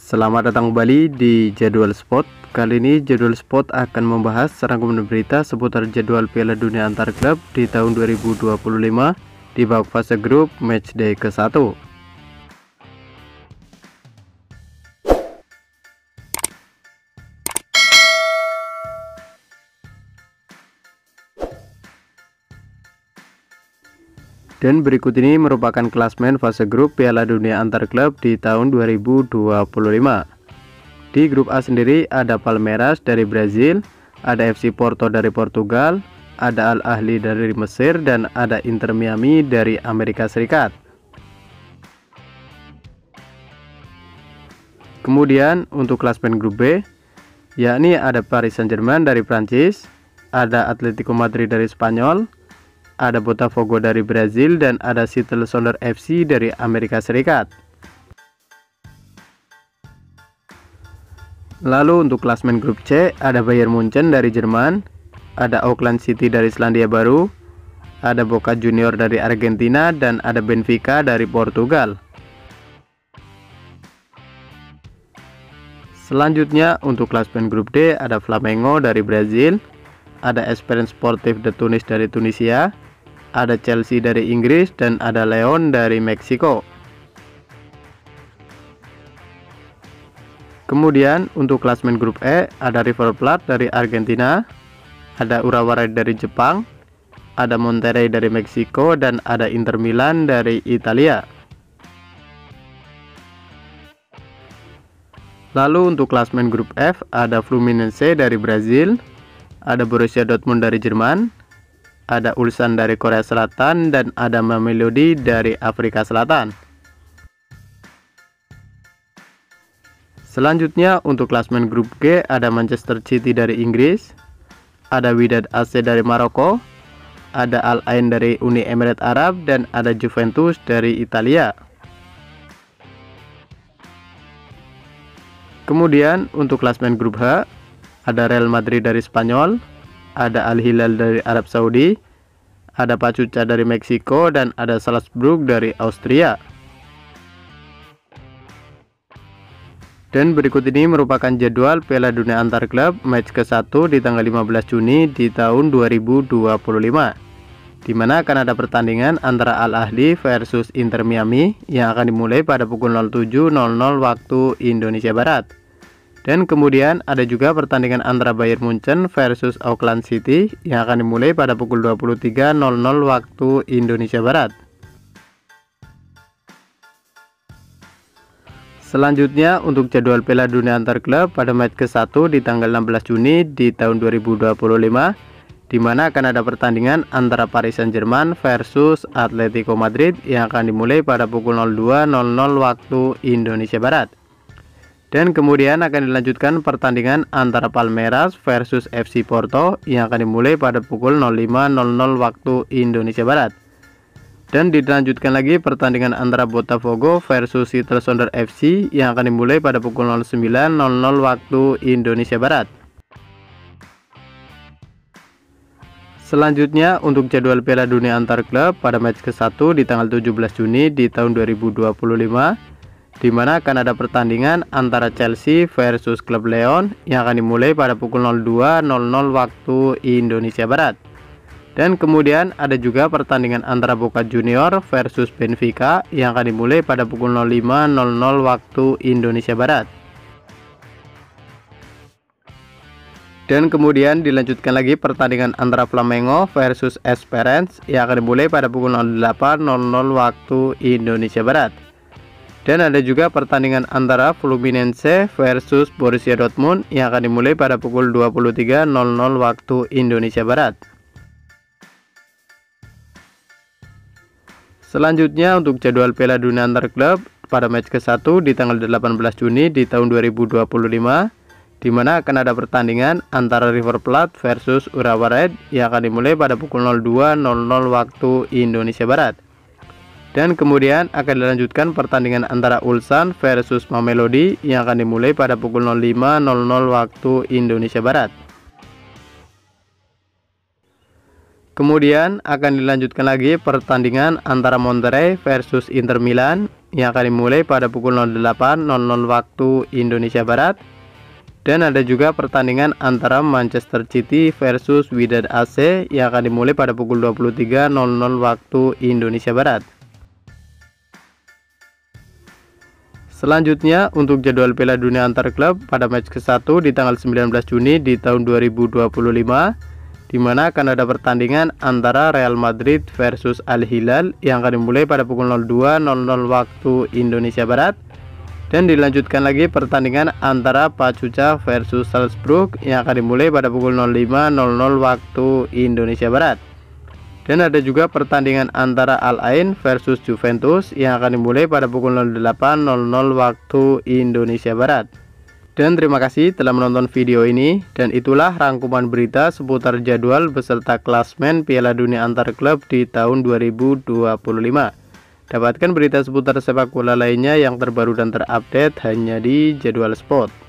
Selamat datang kembali di Jadwal Sport. Kali ini Jadwal Sport akan membahas rangkuman berita seputar jadwal Piala Dunia antar klub di tahun 2025 di babak fase grup matchday ke-1. Dan berikut ini merupakan klasmen fase grup Piala Dunia antar klub di tahun 2025. Di grup A sendiri ada Palmeiras dari Brazil, ada FC Porto dari Portugal, ada Al Ahly dari Mesir, dan ada Inter Miami dari Amerika Serikat. Kemudian untuk klasmen grup B, yakni ada Paris Saint-Germain dari Prancis, ada Atletico Madrid dari Spanyol, ada Botafogo dari Brazil, dan ada Seattle Sounders FC dari Amerika Serikat. Lalu untuk klasmen grup C ada Bayern Munchen dari Jerman, ada Auckland City dari Selandia Baru, ada Boca Juniors dari Argentina, dan ada Benfica dari Portugal. Selanjutnya untuk klasmen grup D ada Flamengo dari Brazil, ada Esperance Sportive de Tunis dari Tunisia, ada Chelsea dari Inggris, dan ada Leon dari Meksiko. Kemudian untuk klasmen grup E ada River Plate dari Argentina, ada Urawa Red dari Jepang, ada Monterrey dari Meksiko, dan ada Inter Milan dari Italia. Lalu untuk klasmen grup F ada Fluminense dari Brazil, ada Borussia Dortmund dari Jerman, ada Ulsan dari Korea Selatan, dan ada Mamelodi dari Afrika Selatan. Selanjutnya untuk klasmen grup G ada Manchester City dari Inggris, ada Wydad AC dari Maroko, ada Al Ain dari Uni Emirat Arab, dan ada Juventus dari Italia. Kemudian untuk klasmen grup H ada Real Madrid dari Spanyol, ada Al Hilal dari Arab Saudi, ada Pachuca dari Meksiko, dan ada Salzburg dari Austria. Dan berikut ini merupakan jadwal Piala Dunia antar klub match ke-1 di tanggal 15 Juni di tahun 2025, di mana akan ada pertandingan antara Al Ahly versus Inter Miami yang akan dimulai pada pukul 07.00 waktu Indonesia Barat. Dan kemudian ada juga pertandingan antara Bayern Munchen versus Auckland City yang akan dimulai pada pukul 23.00 waktu Indonesia Barat. Selanjutnya untuk jadwal Piala Dunia antar klub pada match ke-1 di tanggal 16 Juni di tahun 2025, di mana akan ada pertandingan antara Paris Saint-Germain versus Atletico Madrid yang akan dimulai pada pukul 02.00 waktu Indonesia Barat. Dan kemudian akan dilanjutkan pertandingan antara Palmeiras versus FC Porto yang akan dimulai pada pukul 05.00 waktu Indonesia Barat. Dan dilanjutkan lagi pertandingan antara Botafogo versus Seattle Sounders FC yang akan dimulai pada pukul 09.00 waktu Indonesia Barat. Selanjutnya untuk jadwal Piala Dunia antar klub pada match ke-1 di tanggal 17 Juni di tahun 2025, di mana akan ada pertandingan antara Chelsea versus klub Leon yang akan dimulai pada pukul 02.00 waktu Indonesia Barat. Dan kemudian ada juga pertandingan antara Boca Juniors versus Benfica yang akan dimulai pada pukul 05.00 waktu Indonesia Barat. Dan kemudian dilanjutkan lagi pertandingan antara Flamengo versus Esperance yang akan dimulai pada pukul 08.00 waktu Indonesia Barat. Dan ada juga pertandingan antara Fluminense versus Borussia Dortmund yang akan dimulai pada pukul 23.00 waktu Indonesia Barat. Selanjutnya untuk jadwal Piala Dunia antar klub pada match ke-1 di tanggal 18 Juni di tahun 2025, di mana akan ada pertandingan antara River Plate versus Urawa Red yang akan dimulai pada pukul 02.00 waktu Indonesia Barat. Dan kemudian akan dilanjutkan pertandingan antara Ulsan versus Mamelodi yang akan dimulai pada pukul 05.00 waktu Indonesia Barat. Kemudian akan dilanjutkan lagi pertandingan antara Monterrey versus Inter Milan yang akan dimulai pada pukul 08.00 waktu Indonesia Barat. Dan ada juga pertandingan antara Manchester City versus Wydad AC yang akan dimulai pada pukul 23.00 waktu Indonesia Barat. Selanjutnya untuk jadwal Piala Dunia antar klub pada match ke-1 di tanggal 19 Juni di tahun 2025, di mana akan ada pertandingan antara Real Madrid versus Al Hilal yang akan dimulai pada pukul 02.00 waktu Indonesia Barat. Dan dilanjutkan lagi pertandingan antara Pachuca versus Salzburg yang akan dimulai pada pukul 05.00 waktu Indonesia Barat. Dan ada juga pertandingan antara Al Ain versus Juventus yang akan dimulai pada pukul 08.00 waktu Indonesia Barat. Dan terima kasih telah menonton video ini, dan itulah rangkuman berita seputar jadwal beserta klasmen Piala Dunia antar klub di tahun 2025. Dapatkan berita seputar sepak bola lainnya yang terbaru dan terupdate hanya di Jadwal Sport.